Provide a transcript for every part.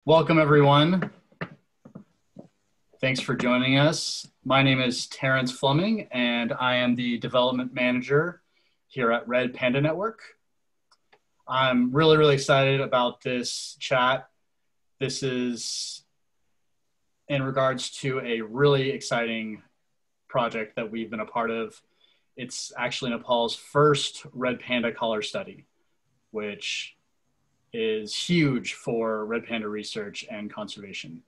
Welcome, everyone. Thanks for joining us. My name is Terrence Fleming, and I am the development manager here at Red Panda Network. I'm really excited about this chat. This is in regards to a really exciting project that we've been a part of. It's actually Nepal's first red panda collar study, which is huge for red panda research and conservation.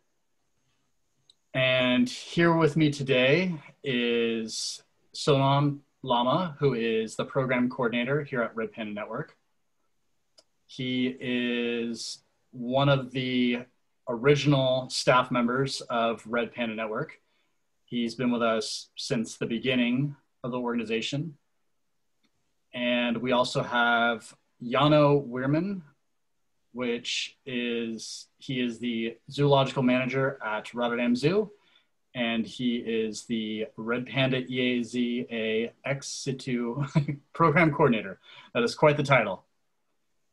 And here with me today is Sonam Lama, who is the program coordinator here at Red Panda Network. He is one of the original staff members of Red Panda Network. He's been with us since the beginning of the organization. And we also have Janno Weerman, he is the zoological manager at Rotterdam Zoo, and he is the Red Panda EAZA Ex-situ program coordinator. That is quite the title.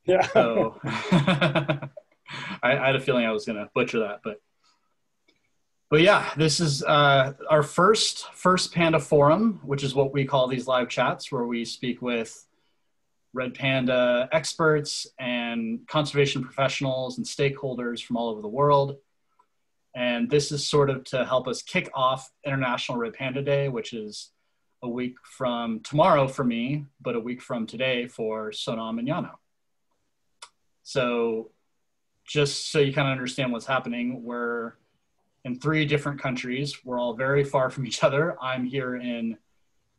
Yeah. So I had a feeling I was going to butcher that, but yeah, this is our first Panda Forum, which is what we call these live chats where we speak with red panda experts and conservation professionals and stakeholders from all over the world. And this is sort of to help us kick off International Red Panda Day, which is a week from tomorrow for me, but a week from today for Sonam and Janno. So just so you kind of understand what's happening, we're in 3 different countries. We're all very far from each other. I'm here in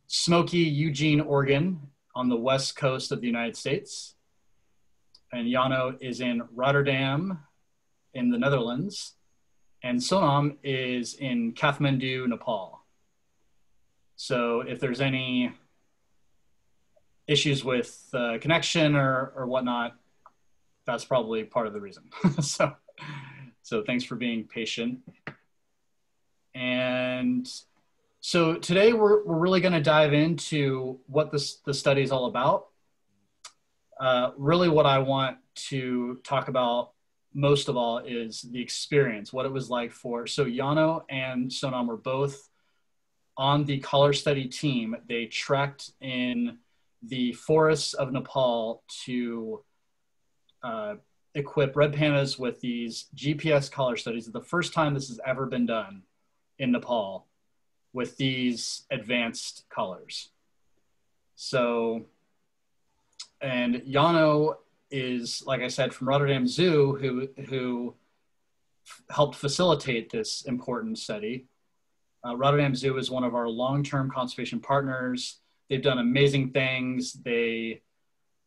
smoky Eugene, Oregon, on the west coast of the United States. And Janno is in Rotterdam in the Netherlands. And Sonam is in Kathmandu, Nepal. So if there's any issues with connection or whatnot, that's probably part of the reason. So thanks for being patient. And so today we're really going to dive into what the study is all about. Really what I want to talk about most of all is the experience, what it was like so Janno and Sonam were both on the collar study team. They trekked in the forests of Nepal to equip red pandas with these GPS collar studies. It's the first time this has ever been done in Nepal with these advanced colors. So, and Janno is, like I said, from Rotterdam Zoo, who helped facilitate this important study. Rotterdam Zoo is one of our long-term conservation partners. They've done amazing things. They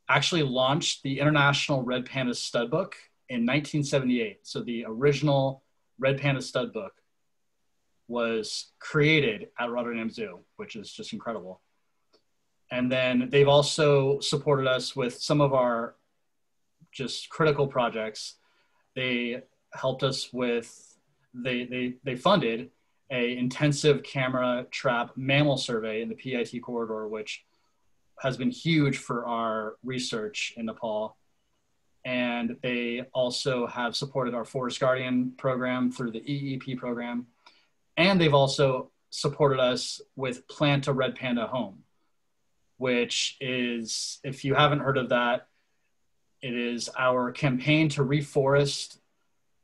actually launched the International Red Panda Stud Book in 1978. So the original Red Panda Stud Book was created at Rotterdam Zoo, which is just incredible. And then they've also supported us with some of our just critical projects. They helped us with, they funded a intensive camera trap mammal survey in the PIT corridor, which has been huge for our research in Nepal. And they also have supported our Forest Guardian program through the EEP program. And they've also supported us with Plant a Red Panda Home, which is, if you haven't heard of that, it is our campaign to reforest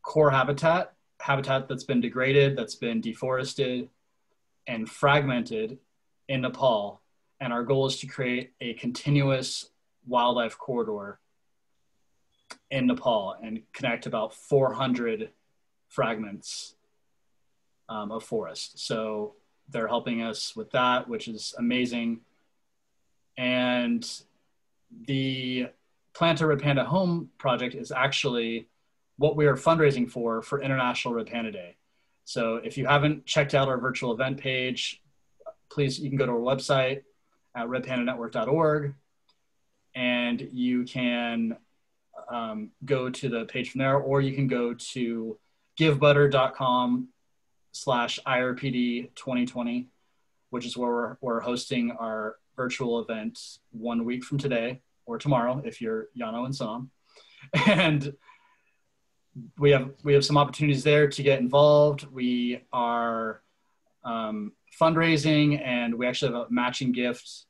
core habitat that's been degraded, that's been deforested and fragmented in Nepal. And our goal is to create a continuous wildlife corridor in Nepal and connect about 400 fragments of forest. So they're helping us with that, which is amazing. And the Plant a Red Panda Home project is actually what we are fundraising for International Red Panda Day. So if you haven't checked out our virtual event page, please, you can go to our website at redpandanetwork.org, and you can go to the page from there, or you can go to givebutter.com/IRPD 2020, which is where we're hosting our virtual event 1 week from today, or tomorrow if you're Janno and Sonam. And we have some opportunities there to get involved. We are fundraising, and we actually have a matching gift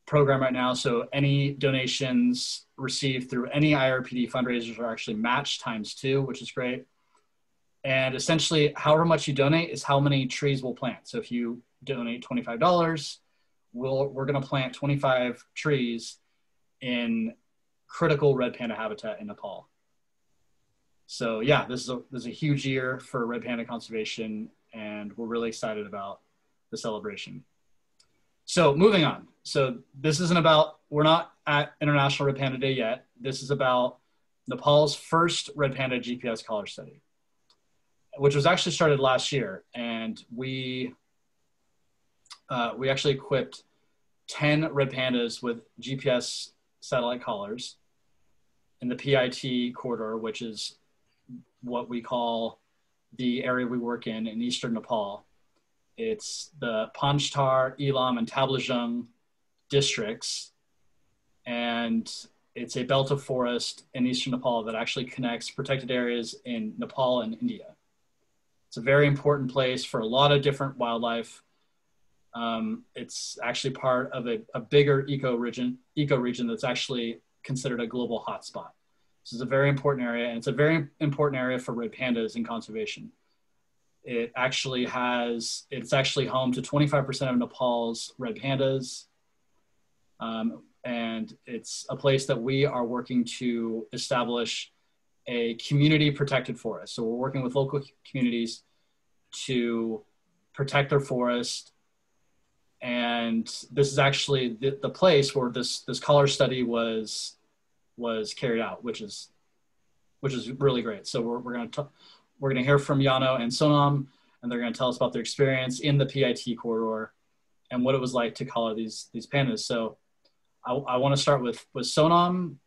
program right now. So any donations received through any IRPD fundraisers are actually matched ×2, which is great. And essentially, however much you donate is how many trees we'll plant. So if you donate $25, we're going to plant 25 trees in critical red panda habitat in Nepal. So yeah, this is a huge year for red panda conservation, and we're really excited about the celebration. So moving on. So this isn't about, we're not at International Red Panda Day yet. This is about Nepal's first red panda GPS collar study, which was actually started last year. And we actually equipped 10 red pandas with GPS satellite collars in the PIT corridor, which is what we call the area we work in eastern Nepal. It's the Panchtar, Elam, and Tablajung districts. And it's a belt of forest in eastern Nepal that actually connects protected areas in Nepal and India. It's a very important place for a lot of different wildlife. It's actually part of a bigger eco region that's actually considered a global hotspot. This is a very important area, and it's a very important area for red pandas in conservation. It's actually home to 25% of Nepal's red pandas. And it's a place that we are working to establish a community protected forest. So we're working with local communities to protect their forest. And this is actually the place where this collar study was carried out, which is really great. So we're going to hear from Janno and Sonam, and they're going to tell us about their experience in the PIT corridor and what it was like to collar these pandas. So I want to start with Sonam,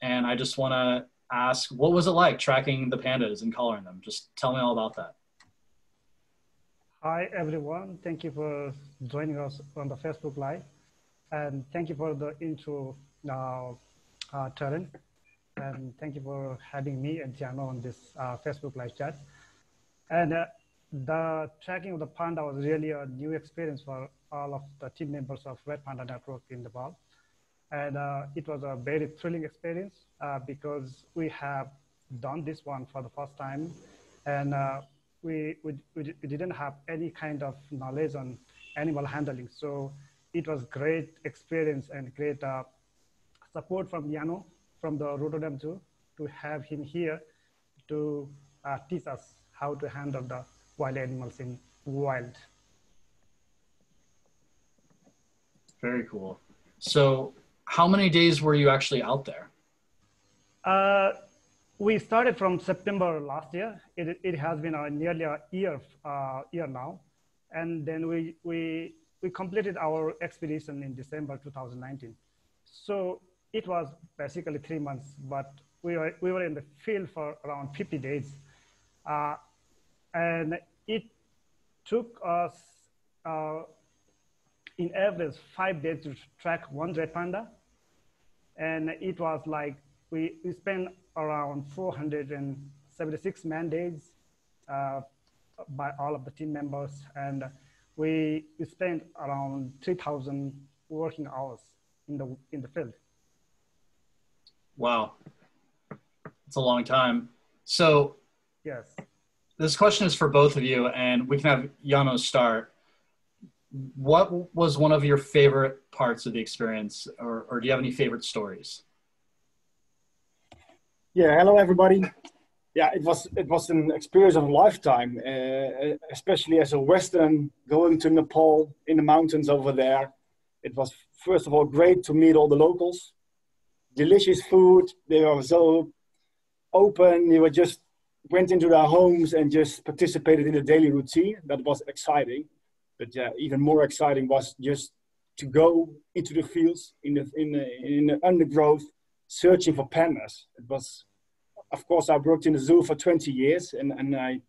and I just want to ask, what was it like tracking the pandas and collaring them? Just tell me all about that. Hi, everyone. Thank you for joining us on the Facebook Live. And thank you for the intro, Taryn. And thank you for having me and Janno on this Facebook Live chat. And the tracking of the panda was really a new experience for all of the team members of Red Panda Network in Nepal. And it was a very thrilling experience because we have done this one for the first time. And we didn't have any kind of knowledge on animal handling. So it was great experience and great support from Janno from the Rotterdam Zoo to have him here to teach us how to handle the wild animals in wild. Very cool. So how many days were you actually out there? We started from September last year. It has been nearly a year now. And then we completed our expedition in December 2019. So it was basically 3 months, but we were in the field for around 50 days. And it took us, in average, 5 days to track one red panda. And it was like, we spent around 476 man days by all of the team members. And we spent around 3,000 working hours in the field. Wow, it's a long time. So yes, this question is for both of you, and we can have Janno start. What was one of your favorite parts of the experience, or do you have any favorite stories? Yeah, hello everybody. Yeah, it was an experience of a lifetime, especially as a Western going to Nepal in the mountains over there. It was, first of all, great to meet all the locals. Delicious food. They were so open. You just went into their homes and just participated in the daily routine. That was exciting. But even more exciting was just to go into the fields in the undergrowth, searching for pandas. It was, of course, I worked in the zoo for 20 years and I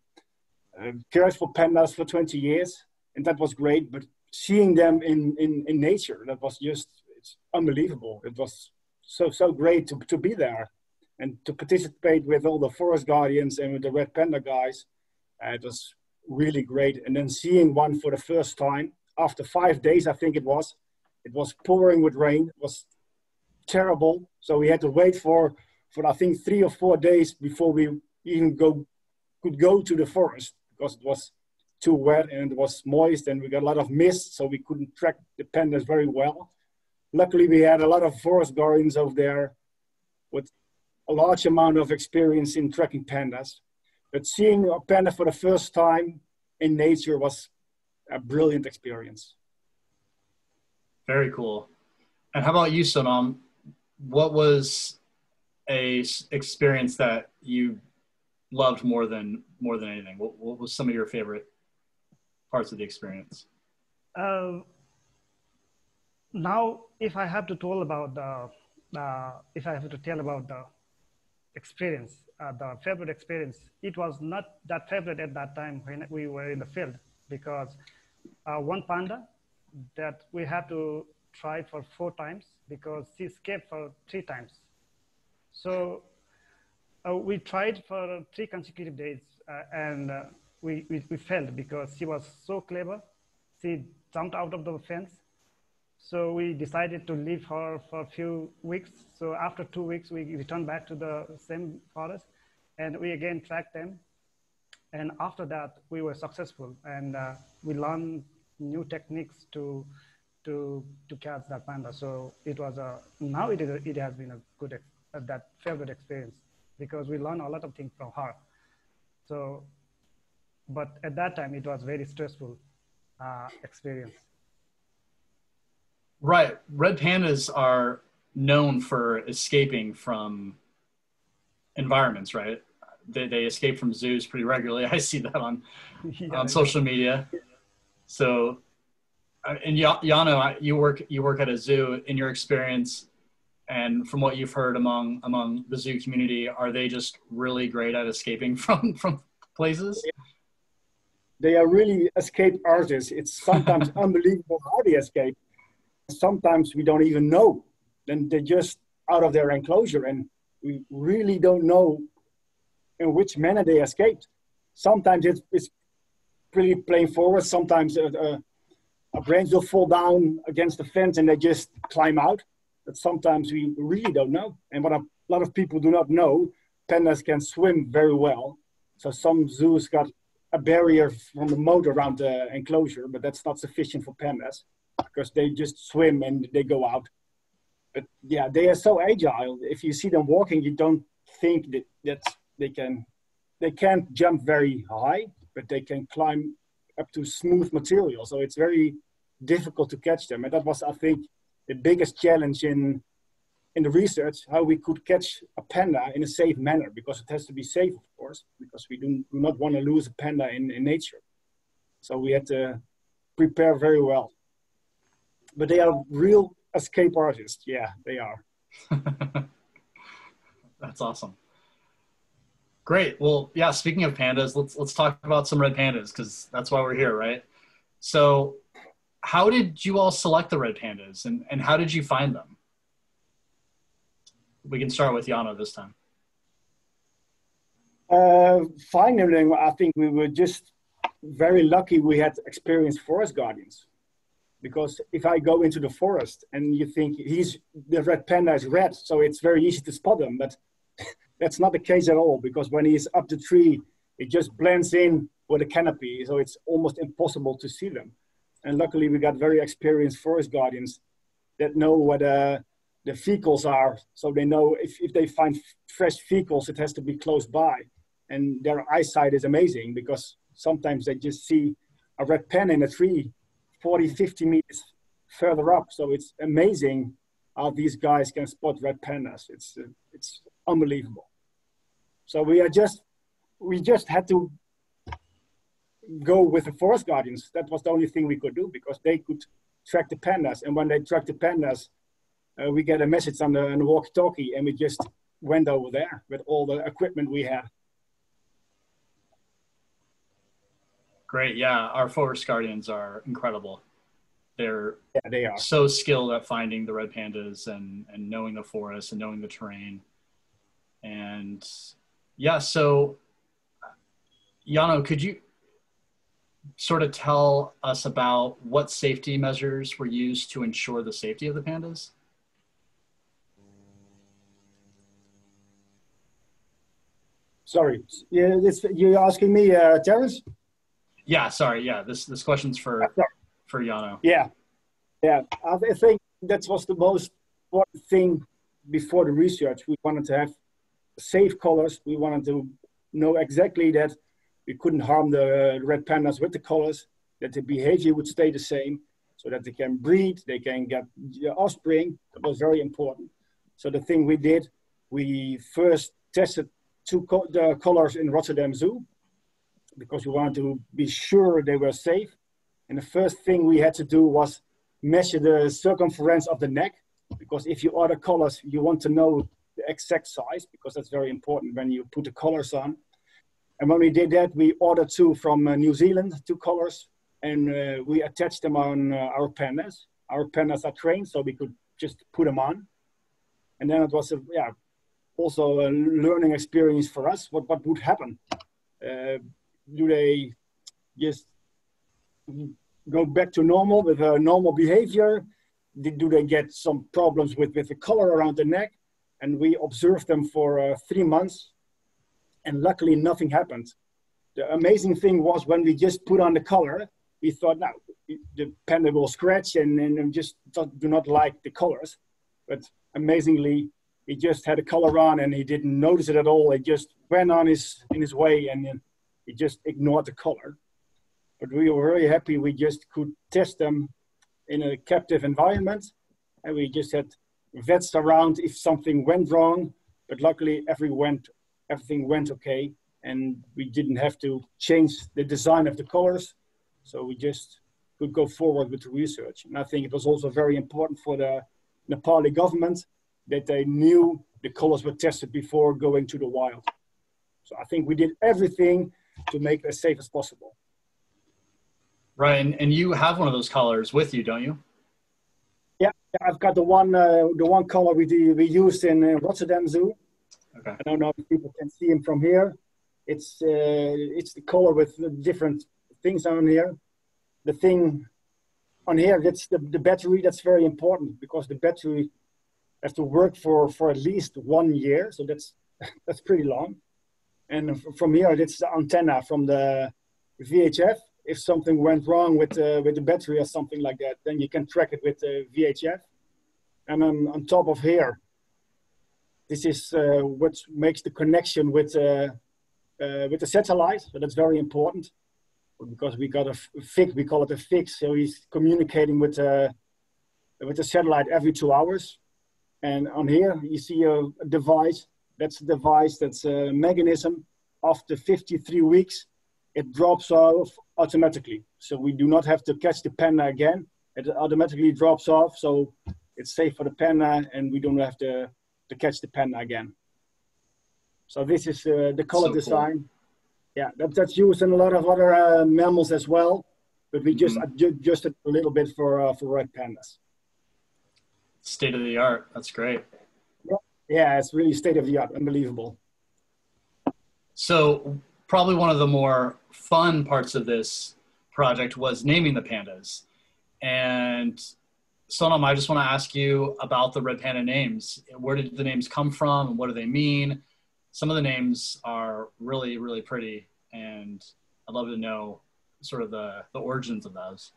cared for pandas for 20 years, and that was great. But seeing them in nature, that was just, it's unbelievable. It was so great to be there. And to participate with all the forest guardians and with the red panda guys, it was really great. And then seeing one for the first time after 5 days, I think it was pouring with rain. It was terrible. So we had to wait for I think 3 or 4 days before we even could go to the forest, because it was too wet and it was moist and we got a lot of mist, so we couldn't track the pandas very well. Luckily, we had a lot of forest guardians over there with a large amount of experience in tracking pandas. But seeing a panda for the first time in nature was a brilliant experience. Very cool. And how about you, Sonam? What was a experience that you loved more than anything? What was some of your favorite parts of the experience? Now, if I have to tell about the experience, the favorite experience, it was not that favorite at that time when we were in the field, because one panda that we had to try for 4 times because she escaped for 3 times. So we tried for 3 consecutive days and we failed because she was so clever. She jumped out of the fence. So we decided to leave her for a few weeks. So after 2 weeks, we returned back to the same forest and we again tracked them. And after that, we were successful and we learned new techniques to catch that panda. So it was now it has been a good that favorite experience because we learned a lot of things from her. So, but at that time it was very stressful experience. Right, red pandas are known for escaping from environments, right? They escape from zoos pretty regularly. I see that on social media. So, and Janno, you work at a zoo. In your experience, and from what you've heard among the zoo community, are they just really great at escaping from places? They are really escape artists. It's sometimes unbelievable how they escape. Sometimes we don't even know. Then they're just out of their enclosure, and we really don't know in which manner they escaped. Sometimes it's pretty plain forward. Sometimes a branch will fall down against the fence and they just climb out. But sometimes we really don't know. And what a lot of people do not know, pandas can swim very well. So some zoos got a barrier from the moat around the enclosure, but that's not sufficient for pandas because they just swim and they go out. But yeah, they are so agile. If you see them walking, you don't think that they can't jump very high, but they can climb up to smooth material. So it's very difficult to catch them. And that was, I think, the biggest challenge in the research, how we could catch a panda in a safe manner, because it has to be safe, of course, because we do not want to lose a panda in nature. So we had to prepare very well. But they are real escape artists. Yeah, they are. That's awesome. Great. Well, yeah, speaking of pandas, let's talk about some red pandas, because that's why we're here, right? So how did you all select the red pandas, and how did you find them? We can start with Janno this time. Finding them, I think we were just very lucky we had experienced forest guardians. Because if I go into the forest and you think the red panda is red, so it's very easy to spot him, but that's not the case at all, because when he's up the tree, it just blends in with the canopy, so it's almost impossible to see them. And luckily we got very experienced forest guardians that know what the fecals are, so they know if they find fresh fecals, it has to be close by. And their eyesight is amazing, because sometimes they just see a red panda in a tree 40, 50 meters further up. So it's amazing how these guys can spot red pandas. It's unbelievable. So we just had to go with the forest guardians. That was the only thing we could do, because they could track the pandas. And when they track the pandas, we get a message on the walkie-talkie, and we just went over there with all the equipment we had. Great. Yeah, our forest guardians are incredible. They are so skilled at finding the red pandas and knowing the forest and knowing the terrain. And yeah, so Janno, could you sort of tell us about what safety measures were used to ensure the safety of the pandas? Sorry, yeah, you're asking me, Terence? Yeah, sorry. Yeah, this question's for Janno. Yeah, yeah. I think that was the most important thing before the research. We wanted to have safe colors. We wanted to know exactly that we couldn't harm the red pandas with the colors, that the behavior would stay the same, so that they can breed, they can get offspring. That was very important. So the thing we did, we first tested the colors in Rotterdam Zoo, because we wanted to be sure they were safe. And the first thing we had to do was measure the circumference of the neck, because if you order colors, you want to know the exact size, because that's very important when you put the colors on. And when we did that, we ordered 2 from New Zealand, 2 colors, and we attached them on our pandas. Our pandas are trained, so we could just put them on. And then it was also a learning experience for us. What would happen? Do they just go back to normal with a normal behavior? Do they get some problems with the color around the neck? And we observed them for 3 months, and luckily nothing happened. The amazing thing was when we just put on the color, we thought, now the panda will scratch and just do not like the colors. But amazingly, he just had a color on and he didn't notice it at all. He just went on in his way, and he just ignored the color. But we were very happy we just could test them in a captive environment, and we just had vets around if something went wrong. But luckily everything went okay, and we didn't have to change the design of the colors. So we just could go forward with the research. And I think it was also very important for the Nepali government that they knew the colors were tested before going to the wild. So I think we did everything to make it as safe as possible. Right, and you have one of those collars with you, don't you? Yeah, I've got the one collar we used in Rotterdam Zoo. Okay. I don't know if people can see him from here. It's the collar with the different things on here. The thing on here, that's the battery. That's very important, because the battery has to work for at least 1 year. So that's pretty long. And from here, it's the antenna from the VHF. If something went wrong with the battery or something like that, then you can track it with the VHF. And on top of here, this is what makes the connection with the satellite. So that's very important, because we got a fix. We call it a fix. So he's communicating with the satellite every 2 hours. And on here you see a device. That's a device. That's a mechanism. After 53 weeks, it drops off automatically. So we do not have to catch the panda again. It automatically drops off. So it's safe for the panda, and we don't have to catch the panda again. So this is the color design. Cool. Yeah, that's used in a lot of other mammals as well, but we just adjusted a little bit for red pandas. State of the art. That's great. Yeah, it's really state of the art. Unbelievable. So probably one of the more fun parts of this project was naming the pandas. And Sonam, I just want to ask you about the red panda names. Where did the names come from, and what do they mean? Some of the names are really, really pretty, and I'd love to know sort of the origins of those.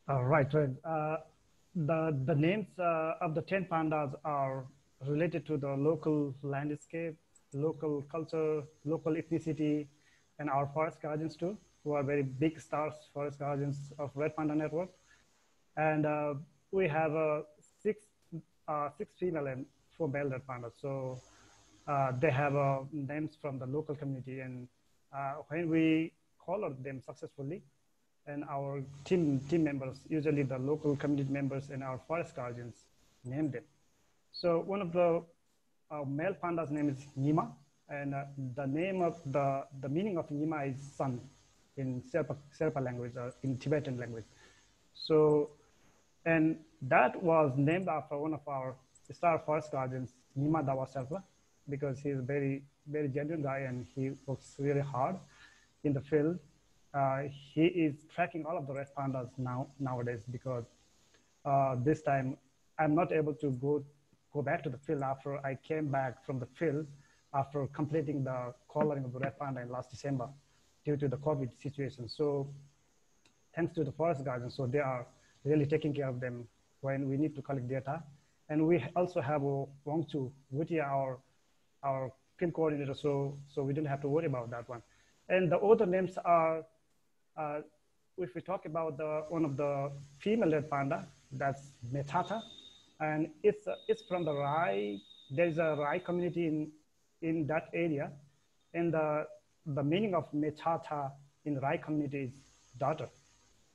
Right. The names of the 10 pandas are related to the local landscape, local culture, local ethnicity, and our forest guardians too, who are very big stars, forest guardians of Red Panda Network. And we have six female and 4 male red pandas. So they have names from the local community. And when we colored them successfully, and our team members, usually the local community members and our forest guardians, named them. So one of the male pandas' name is Nima, and the name of the meaning of Nima is sun in Sherpa language, or in Tibetan language. So, and that was named after one of our star forest guardians, Nima Dawa Serpa, because he's a very, very genuine guy and he works really hard in the field. He is tracking all of the red pandas nowadays because this time I'm not able to go back to the field after I came back from the field after completing the collaring of the red panda in last December due to the COVID situation. So thanks to the forest guys, and so they are really taking care of them when we need to collect data. And we also have Wang Chu, our field coordinator, so we didn't have to worry about that one. And the other names are, if we talk about one of the female red panda, that's Metata, and it's from the Rai. There's a Rai community in that area, and the meaning of Metata in the Rai community is daughter.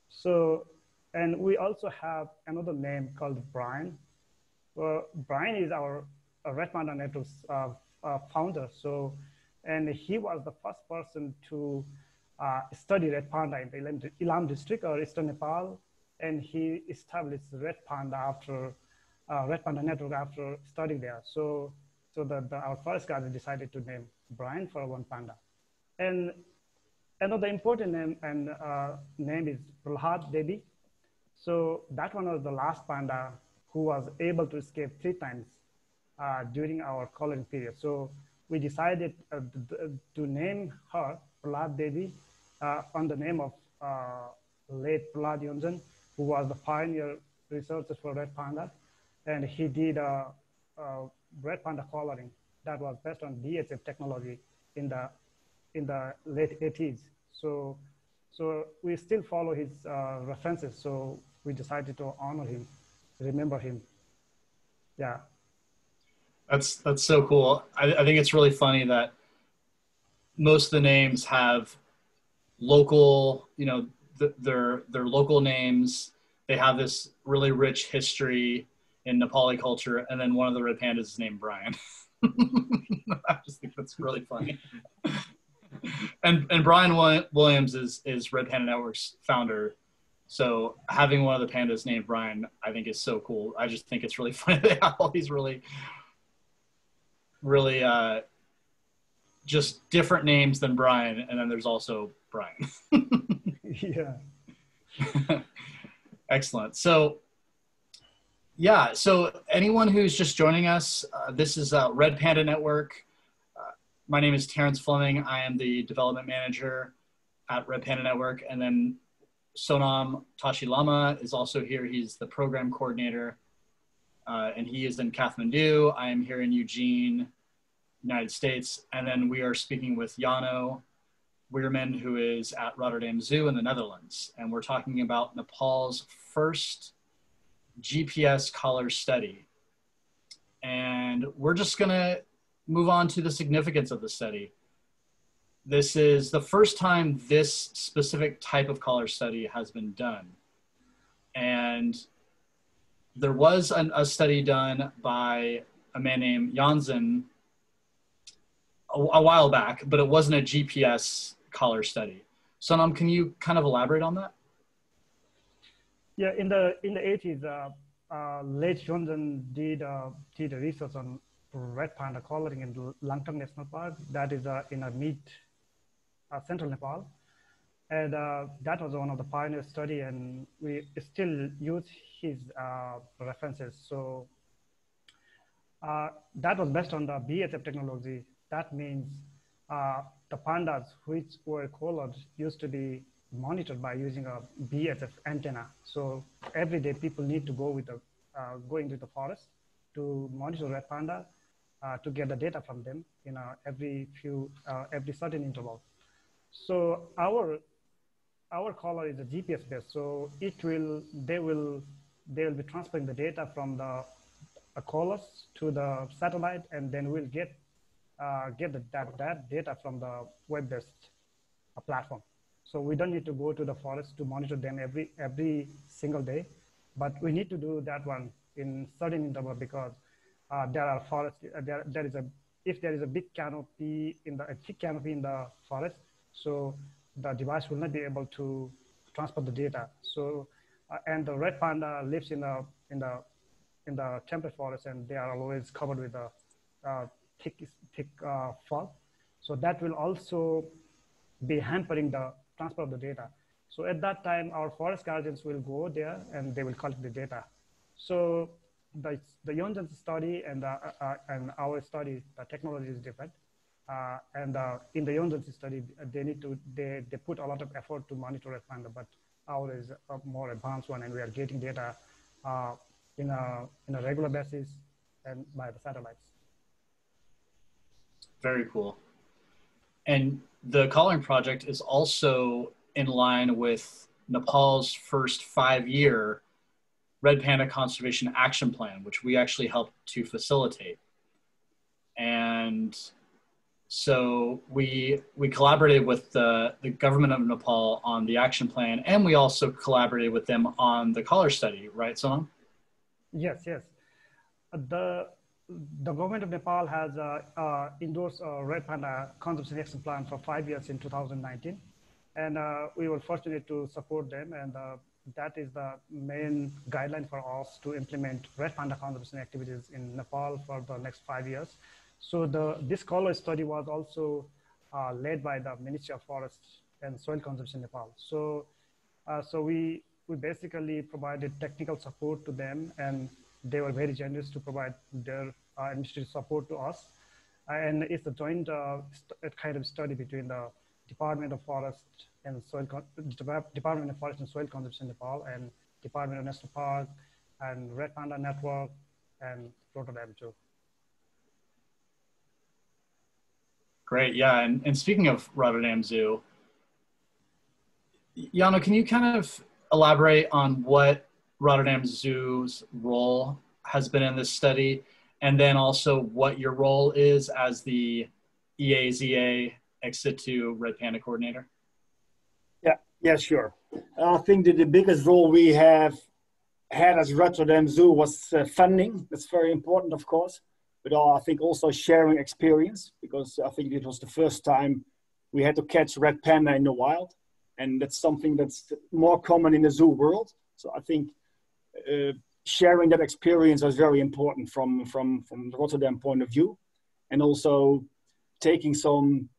So, and we also have another name called Brian. Brian is our Red Panda Network's founder. So, and he was the first person to study Red Panda in the Ilam district or Eastern Nepal. And he established Red Panda after Red Panda Network after studying there. So our forest guards decided to name Brian for one panda. And another important name name is Prahlad Devi. So that one was the last panda who was able to escape 3 times during our collaring period. So we decided to name her Prahlad Devi on the name of late Prahlad Yonjan, who was the pioneer researcher for red panda. And he did red panda collaring that was based on BHF technology in the late 80s. So we still follow his references. So we decided to honor him, remember him. Yeah. That's so cool. I think it's really funny that most of the names have local, you know, their local names. They have this really rich history in Nepali culture, and then one of the red pandas is named Brian. I just think that's really funny. And Brian Williams is Red Panda Network's founder. So having one of the pandas named Brian, I think is so cool. I just think it's really funny. They have all these really just different names than Brian. And then there's also Brian. Yeah. Excellent. So yeah, so anyone who's just joining us, this is Red Panda Network. My name is Terrence Fleming. I am the development manager at Red Panda Network. And then Sonam Tashi Lama is also here. He's the program coordinator, and he is in Kathmandu. I am here in Eugene, United States. And then we are speaking with Janno Weerman, who is at Rotterdam Zoo in the Netherlands. And we're talking about Nepal's first GPS collar study. And we're just gonna move on to the significance of the study. This is the first time this specific type of collar study has been done. And there was a study done by a man named Janssen a while back, but it wasn't a GPS collar study. Sonam, can you kind of elaborate on that? Yeah, in the 80s, late Johnson did research on red panda collaring in Langtang National Park. That is in a central Nepal. And that was one of the pioneer study, and we still use his references. So that was based on the BHF technology. That means the pandas which were collared used to be monitored by using a BHF antenna. So every day people need to go into the forest to monitor red panda to get the data from them in every certain interval. So our collar is a GPS based. So they will be transferring the data from the collars to the satellite, and then we'll get that data from the web-based platform. So we don't need to go to the forest to monitor them every single day, but we need to do that one in certain interval because there are forests. If there is a thick canopy in the forest, so the device will not be able to transfer the data. So and the red panda lives in the temperate forest, and they are always covered with the thick fog. So that will also be hampering the transfer of the data. So at that time, our forest guardians will go there and they will collect the data. So the Yonjan's study and our study, the technology is different. In the Yonjan's study, they put a lot of effort to monitor Red Panda, but ours is a more advanced one, and we are getting data in a regular basis and by the satellites. Very cool. And the collaring project is also in line with Nepal's first 5-year Red Panda Conservation Action Plan, which we actually helped to facilitate. And so we collaborated with the government of Nepal on the action plan, and we also collaborated with them on the collar study, right, Sonam? Yes, yes. The government of Nepal has endorsed a Red Panda Conservation Action Plan for 5 years in 2019. And we were fortunate to support them. And that is the main guideline for us to implement Red Panda conservation activities in Nepal for the next 5 years. So this collar study was also led by the Ministry of Forests and Soil Conservation Nepal. So we basically provided technical support to them, and they were very generous to provide their administrative support to us. And it's a joint kind of study between the Department of Forest and Soil Conservation Nepal and Department of National Park and Red Panda Network and Rotterdam too. Great, yeah, and speaking of Rotterdam Zoo, Janno, can you kind of elaborate on what Rotterdam Zoo's role has been in this study, and then also what your role is as the EAZA Ex-situ Red Panda Coordinator? Yeah, sure. I think that the biggest role we have had as Rotterdam Zoo was funding. That's very important, of course, but I think also sharing experience, because I think it was the first time we had to catch red panda in the wild, and that's something that's more common in the zoo world. So I think sharing that experience was very important from the Rotterdam point of view, and also taking some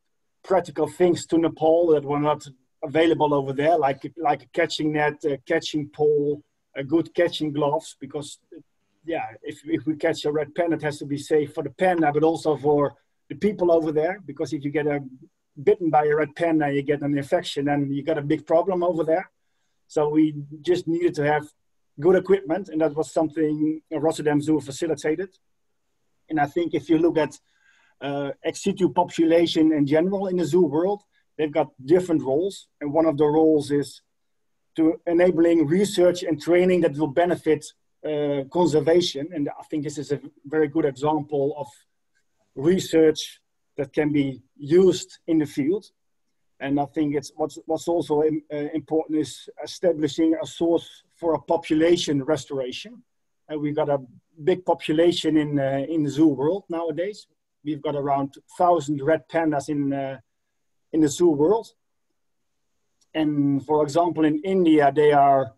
practical things to Nepal that were not available over there, like a catching net, a catching pole, a good catching gloves, because yeah, if we catch a red panda, it has to be safe for the panda, but also for the people over there, because if you get bitten by a red panda, you get an infection, and you got a big problem over there. So we just needed to have good equipment, and that was something Rotterdam Zoo facilitated. And I think if you look at ex-situ population in general in the zoo world, they've got different roles. And one of the roles is to enabling research and training that will benefit conservation. And I think this is a very good example of research that can be used in the field. And I think it's what's also important is establishing a source for a population restoration. And we've got a big population in the zoo world nowadays. We've got around 1,000 red pandas in the zoo world. And for example, in India, they are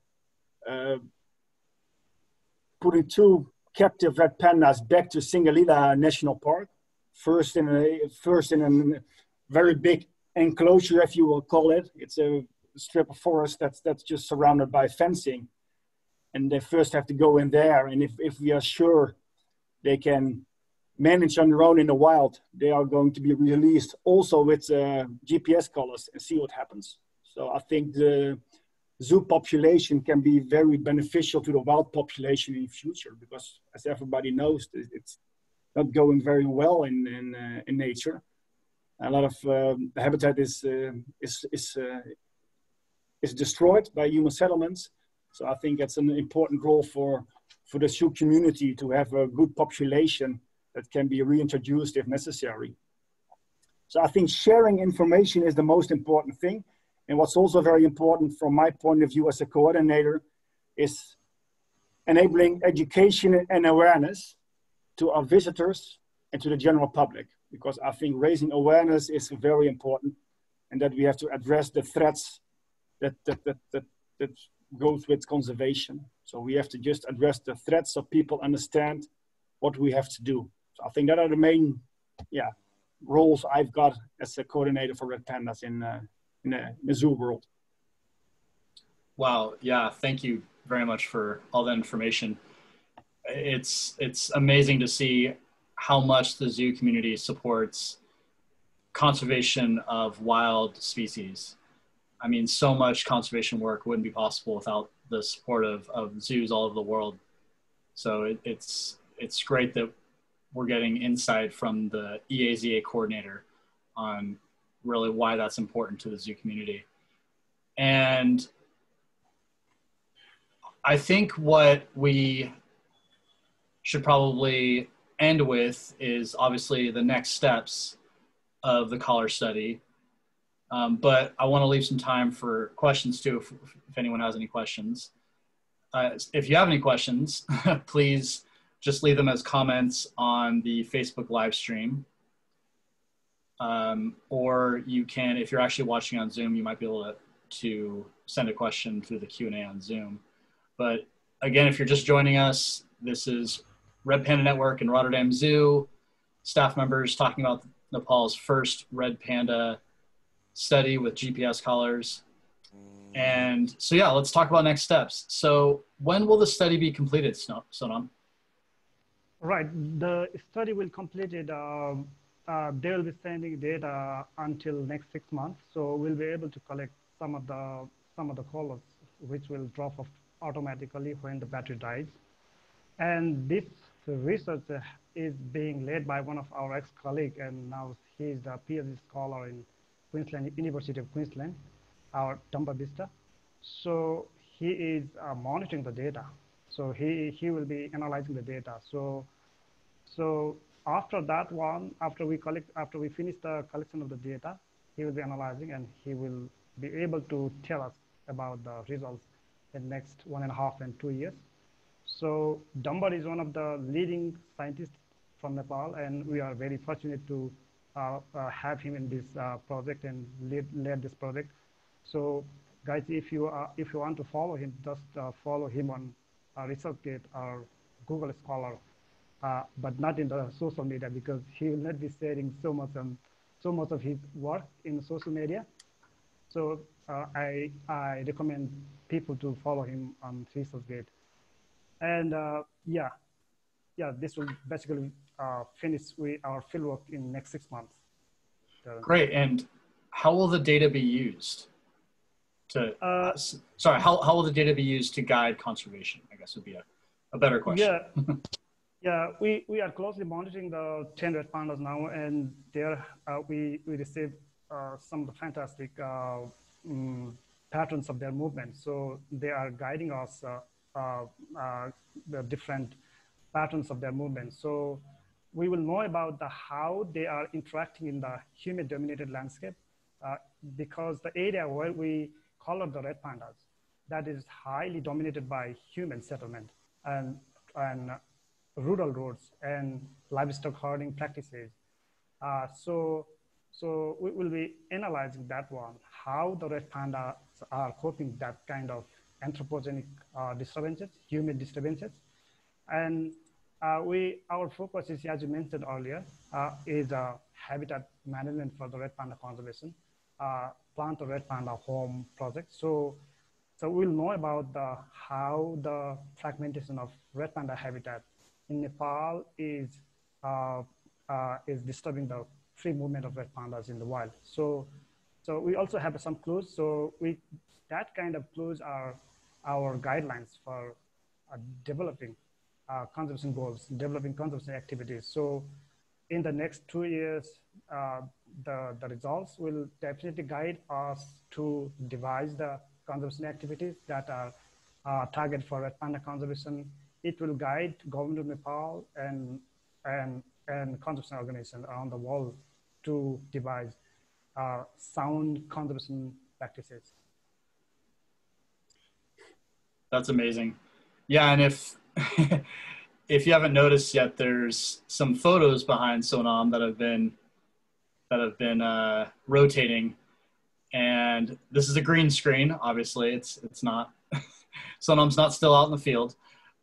putting 2 captive red pandas back to Singalila National Park. First in a very big enclosure, if you will call it. It's a strip of forest that's just surrounded by fencing. And they first have to go in there. And if we are sure they can manage on their own in the wild, they are going to be released also with GPS collars and see what happens. So I think the zoo population can be very beneficial to the wild population in the future, because as everybody knows, it's not going very well in nature. A lot of the habitat is destroyed by human settlements. So I think that's an important role for the zoo community to have a good population that can be reintroduced if necessary. So I think sharing information is the most important thing. And what's also very important from my point of view as a coordinator is enabling education and awareness to our visitors and to the general public, because I think raising awareness is very important, and that we have to address the threats that goes with conservation. So we have to just address the threats so people understand what we have to do. So I think that are the main, roles I've got as a coordinator for red pandas in the zoo world. Wow. Yeah. Thank you very much for all that information. It's amazing to see how much the zoo community supports conservation of wild species. I mean, so much conservation work wouldn't be possible without the support of zoos all over the world. So it's great that we're getting insight from the EAZA coordinator on really why that's important to the zoo community. And I think what we should probably end with is obviously the next steps of the collar study. But I want to leave some time for questions too, if anyone has any questions. If you have any questions, please just leave them as comments on the Facebook live stream. Or you can, if you're actually watching on Zoom, you might be able to send a question through the Q&A on Zoom. But again, if you're just joining us, this is Red Panda Network and Rotterdam Zoo staff members talking about Nepal's first red panda study with GPS collars. And so, yeah, let's talk about next steps. So when will the study be completed, Sonam? Right, the study will complete it. They will be sending data until next 6 months. So we'll be able to collect some of the collars, which will drop off automatically when the battery dies. And this research is being led by one of our ex-colleagues, and now he's the PhD scholar in Queensland, University of Queensland, our Vista. So he is monitoring the data. So he will be analyzing the data. So after that one, after we finish the collection of the data, he will be analyzing and he will be able to tell us about the results in the next 1.5 and 2 years. So Dumbar is one of the leading scientists from Nepal, and we are very fortunate to have him in this project and lead this project. So guys, if you want to follow him, just follow him on ResearchGate or Google Scholar, but not in the social media, because he will not be sharing so much of his work in social media. So I recommend people to follow him on ResearchGate. And this will basically finish our fieldwork in next 6 months. Great. And how will the data be used to, how will the data be used to guide conservation, I guess would be a better question. Yeah, we are closely monitoring the 10 red pandas now, and there we received some of the fantastic patterns of their movement. So they are guiding us the different patterns of their movement. So we will know about how they are interacting in the human-dominated landscape, because the area where we color the red pandas, that is highly dominated by human settlement and rural roads and livestock herding practices. So we will be analyzing that one, how the red pandas are coping that kind of anthropogenic disturbances, human disturbances. And our focus is, as you mentioned earlier, is habitat management for the red panda conservation, plant a red panda home project. So we'll know about how the fragmentation of red panda habitat in Nepal is disturbing the free movement of red pandas in the wild. So we also have some clues. So that kind of clues are our guidelines for developing conservation goals, developing conservation activities. So in the next 2 years, the results will definitely guide us to devise the conservation activities that are targeted for red panda conservation. It will guide government of Nepal and conservation organizations around the world to devise sound conservation practices. That's amazing. Yeah, and if if you haven't noticed yet, there's some photos behind Sonam that have been rotating, and this is a green screen. Obviously, it's not Sonam's not still out in the field,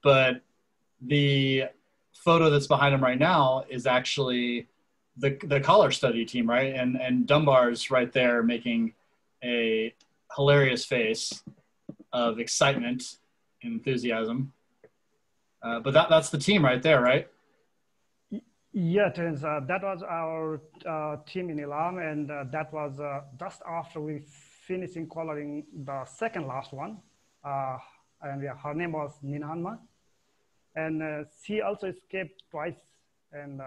but the photo that's behind him right now is actually the collar study team, right? And Dunbar's right there making a hilarious face of excitement and enthusiasm. But that's the team right there, right? Yeah, Terence, that was our team in Elam, and that was just after we finishing coloring the second last one. And yeah, her name was Ninhanma. And she also escaped twice, and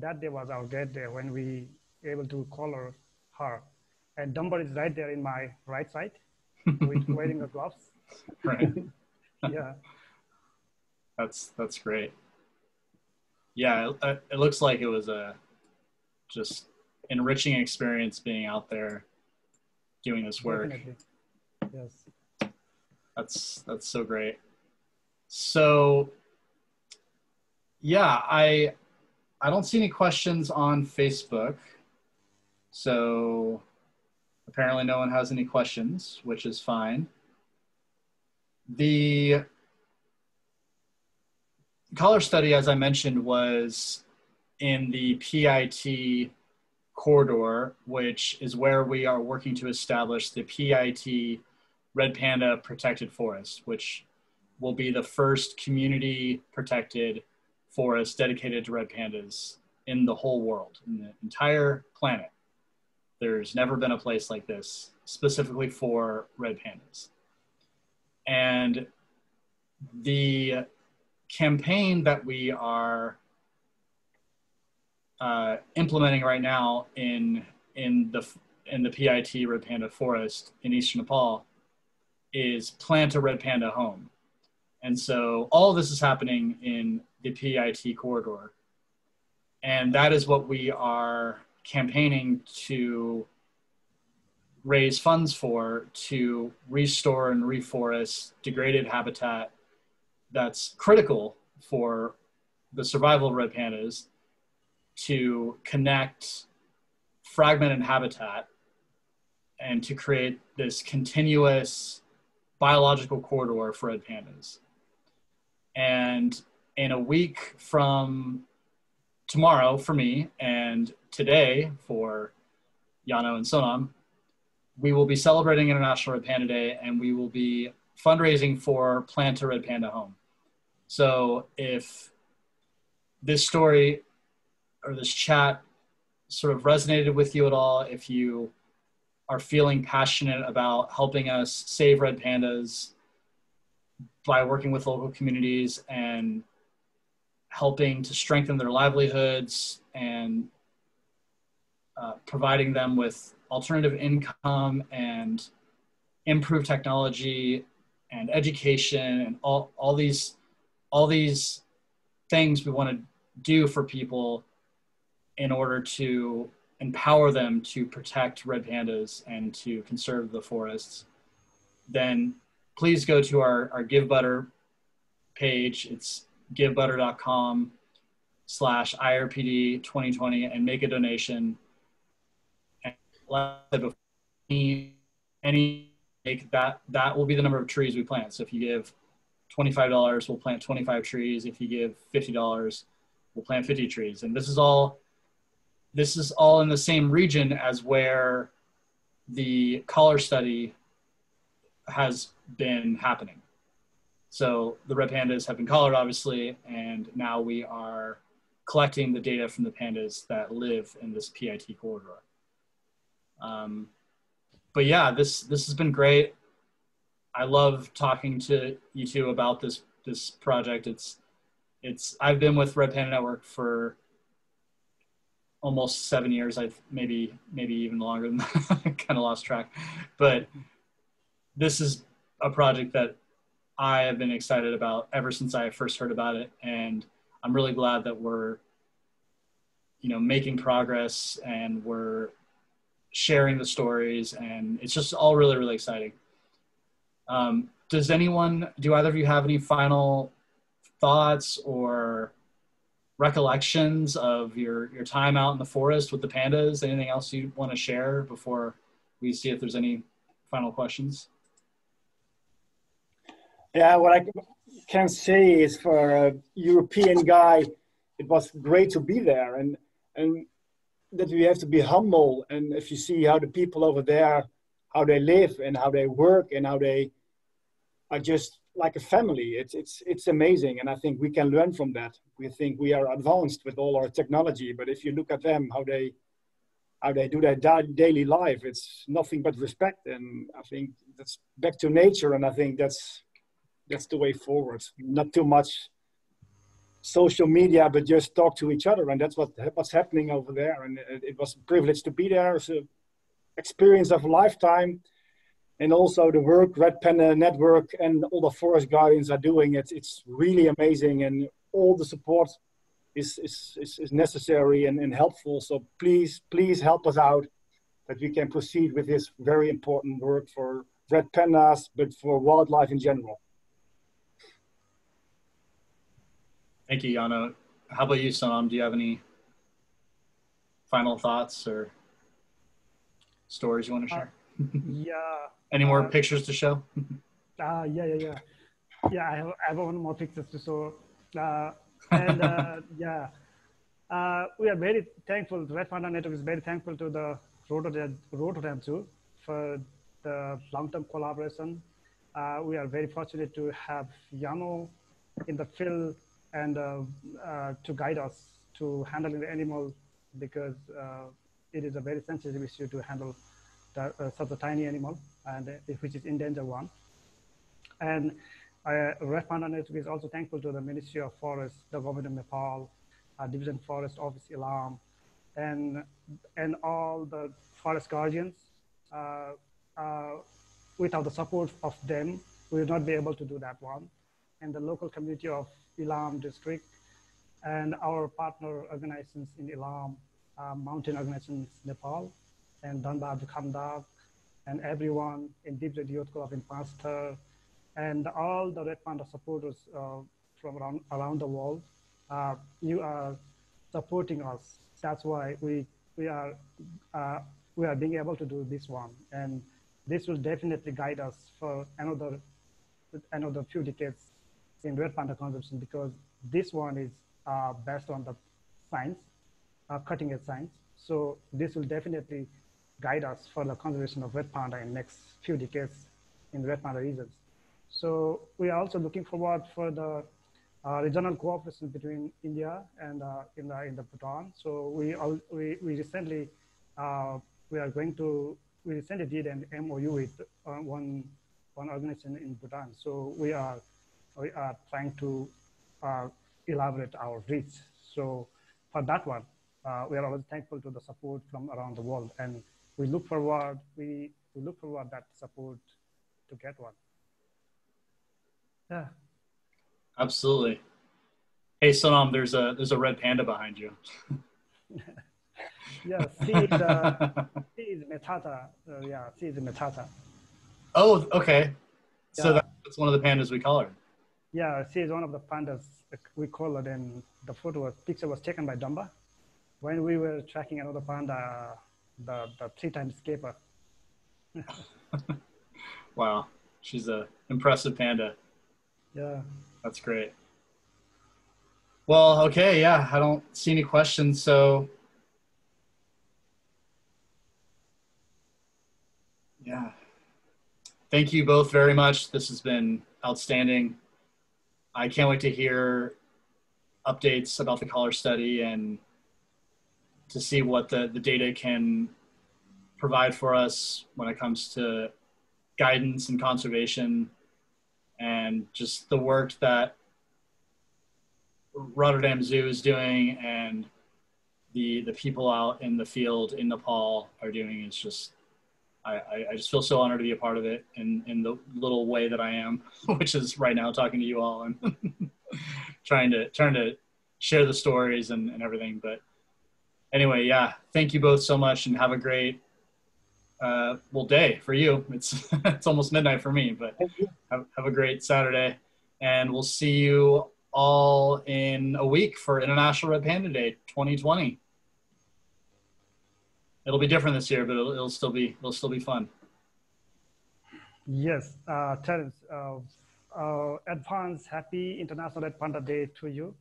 that day was our great day when we able to color her. And Dumber is right there in my right side, with wearing the gloves. Right. Yeah. That's great. Yeah, it looks like it was a just enriching experience being out there doing this work. Definitely. Yes. That's so great. So yeah, I don't see any questions on Facebook. So apparently no one has any questions, which is fine. The collar study, as I mentioned, was in the PIT corridor, which is where we are working to establish the PIT Red Panda Protected Forest, which will be the first community protected forest dedicated to red pandas in the whole world, in the entire planet. There's never been a place like this specifically for red pandas. And the campaign that we are implementing right now in the PIT Red Panda Forest in eastern Nepal is Plant a Red Panda Home. And so all of this is happening in the PIT corridor. And that is what we are campaigning to raise funds for, to restore and reforest degraded habitat that's critical for the survival of red pandas, to connect fragmented habitat and to create this continuous biological corridor for red pandas. And in a week from tomorrow for me and today for Janno and Sonam, we will be celebrating International Red Panda Day, and we will be fundraising for Plant a Red Panda Home. So if this story or this chat sort of resonated with you at all, if you are feeling passionate about helping us save red pandas by working with local communities and helping to strengthen their livelihoods and providing them with alternative income and improved technology and education and all these things we want to do for people in order to empower them to protect red pandas and to conserve the forests, then please go to our Give Butter page. It's givebutter.com/IRPD 2020 and make a donation. And that will be the number of trees we plant. So if you give $25, we'll plant 25 trees. If you give $50, we'll plant 50 trees. And this is all in the same region as where the collar study has been happening. So the red pandas have been collared, obviously, and now we are collecting the data from the pandas that live in this PIT corridor. But yeah, this has been great. I love talking to you two about this project. I've been with Red Panda Network for almost 7 years. I've maybe even longer than that. I kind of lost track. But this is a project that I have been excited about ever since I first heard about it. And I'm really glad that we're, making progress and we're sharing the stories, and it's just all really, really exciting. Do either of you have any final thoughts or recollections of your time out in the forest with the pandas? Anything else you want to share before we see if there's any final questions? Yeah, what I can say is, for a European guy it was great to be there, and that we have to be humble. And if you see how the people over there, how they live and how they work and how they are just like a family, it's amazing. And I think we can learn from that. We think we are advanced with all our technology, but if you look at them, how they do their daily life, it's nothing but respect. And I think that's back to nature. And I think that's the way forward. Not too much social media, but just talk to each other. And that's what's happening over there. And it was a privilege to be there. It's an experience of a lifetime. And also the work Red Panda Network and all the forest guardians are doing, it's really amazing. And all the support is necessary and helpful. So please help us out that we can proceed with this very important work for red pandas, but for wildlife in general. Thank you, Janno. How about you, Sonam? Do you have any final thoughts or stories you want to share? Yeah. Any more pictures to show? Yeah. I have one more pictures to show. We are very thankful. The Red Panda Network is very thankful to the Rotterdam Zoo for the long-term collaboration. We are very fortunate to have Janno in the field and to guide us to handling the animal, because it is a very sensitive issue to handle such a tiny animal, and which is endangered one. And Red Panda Network is also thankful to the Ministry of Forests, the government of Nepal, Division Forest Office Ilam, and all the forest guardians. Without the support of them, we would not be able to do that one. And the local community of Ilam district and our partner organizations in Ilam, mountain organizations Nepal, and Dhanbad, Khamdag, and everyone in Deep Youth Club in Pastor, and all the Red Panda supporters from around the world. You are supporting us. That's why we are being able to do this one, and this will definitely guide us for another few decades in red panda conservation, because this one is based on the science, cutting edge science. So this will definitely guide us for the conservation of red panda in next few decades in red panda regions. So we are also looking forward for the regional cooperation between India and in the Bhutan. So we recently did an MOU with one organization in Bhutan. So we are trying to elaborate our reach. So for that one, we are always thankful to the support from around the world, and we look forward that support to get one. Yeah. Absolutely. Hey, Sonam, there's a red panda behind you. Yeah, she is Metata. She is Metata. Oh, okay. So Yeah. that's one of the pandas we call her. Yeah, she is one of the pandas we call it, and the picture was taken by Dumba when we were tracking another panda, the 3-time escaper. Wow, she's an impressive panda. Yeah. That's great. Well, okay, yeah, I don't see any questions, so yeah. Thank you both very much. This has been outstanding. I can't wait to hear updates about the collar study and to see what the data can provide for us when it comes to guidance and conservation, and just the work that Rotterdam Zoo is doing and the people out in the field in Nepal are doing. Is just, I just feel so honored to be a part of it in the little way that I am, which is right now talking to you all and trying to share the stories and everything. But anyway, yeah, thank you both so much, and have a great day for you. It's almost midnight for me, but have a great Saturday, and we'll see you all in a week for International Red Panda Day 2020. It'll be different this year, but it'll still be fun. Yes, Terence, advance happy International Red Panda Day to you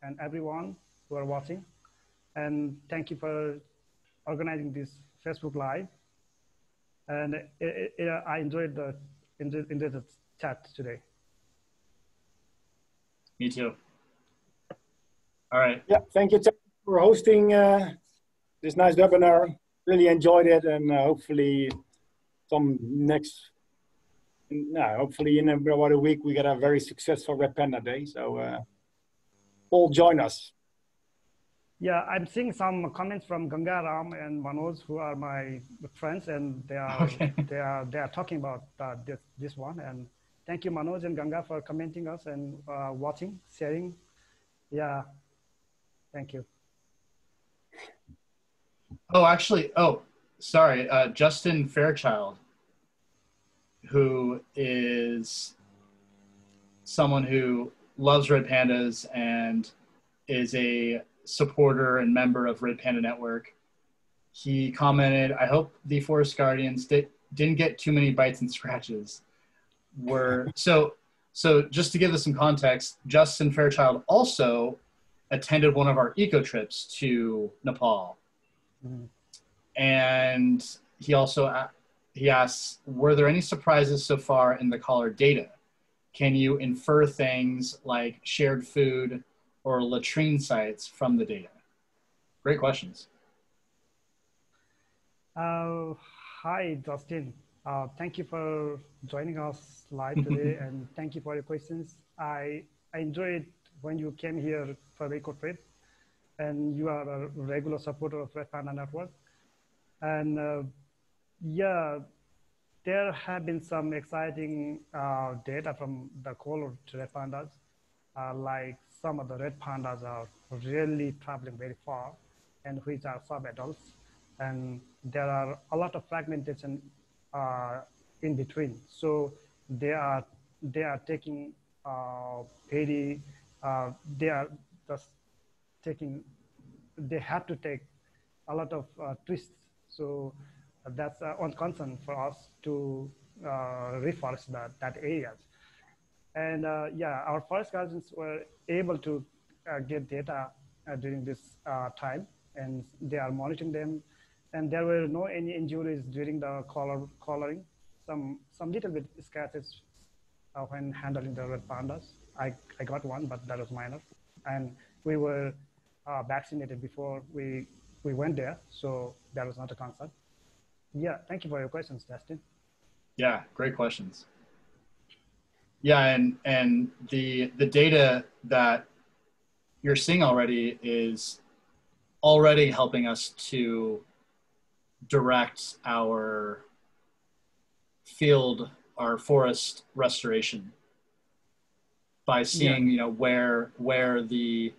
and everyone. who are watching. And thank you for organizing this Facebook Live. And I enjoyed the chat today. Me too. All right. Yeah, thank you for hosting this nice webinar. Really enjoyed it, and hopefully hopefully in about a week we get a very successful Red Panda Day. So all join us. Yeah, I'm seeing some comments from Gangaram and Manoj, who are my friends, and they are talking about this one. And thank you, Manoj and Ganga, for commenting us and watching, sharing. Yeah, thank you. Oh, actually, sorry, Justin Fairchild, who is someone who loves red pandas and is a supporter and member of Red Panda Network. He commented, I hope the Forest Guardians didn't get too many bites and scratches. So just to give this some context, Justin Fairchild also attended one of our eco trips to Nepal. Mm-hmm. And he asks, were there any surprises so far in the collar data? Can you infer things like shared food or latrine sites from the data? Great questions. Hi, Justin. Thank you for joining us live today, and thank you for your questions. I enjoyed when you came here for the eco trip, and you are a regular supporter of Red Panda Network. And yeah, there have been some exciting data from the collared red pandas. Like some of the red pandas are really traveling very far, and which are sub-adults. And there are a lot of fragmentation in between. So they are taking they are just taking, they have to take a lot of twists. So that's one concern for us to reforest that areas. And yeah, our forest guardians were able to get data during this time, and they are monitoring them. And there were no any injuries during the collaring. Some little bit scratches when handling the red pandas. I got one, but that was minor. And we were vaccinated before we went there, so that was not a concern. Yeah, thank you for your questions, Justin. Yeah, great questions. Yeah, and the data that you're seeing already is already helping us to direct our forest restoration by seeing, you know, where the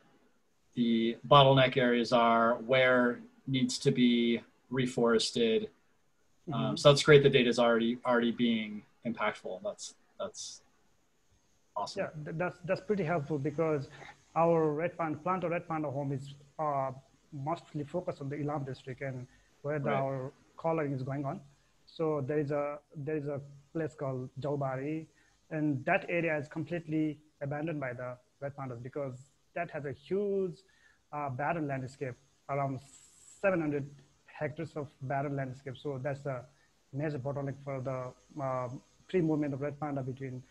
bottleneck areas are, where needs to be reforested. So that's great. The data is already being impactful. That's awesome. Yeah, that's pretty helpful, because our Panda Red Panda home is mostly focused on the Ilam district and where our collaring is going on. So there is a place called Jaubari, and that area is completely abandoned by the red pandas, because that has a huge barren landscape, around 700 hectares of barren landscape. So that's a major bottleneck for the free movement of red panda between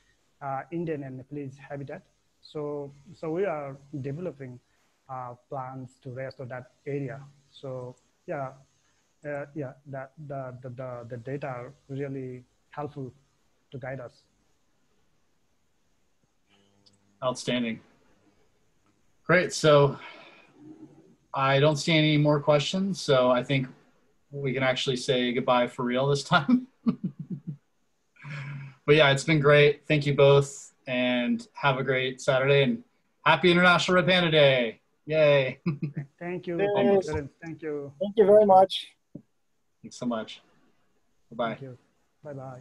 Indian and Nepalese habitat. So we are developing plans to restore that area. So yeah, the data are really helpful to guide us. Outstanding. Great. So I don't see any more questions. So I think we can actually say goodbye for real this time. But yeah, it's been great. Thank you both, and have a great Saturday, and happy International Red Panda Day. Yay. Thank you. Thank you. Thank you very much. Thanks so much. Bye-bye. Thank you. Bye-bye.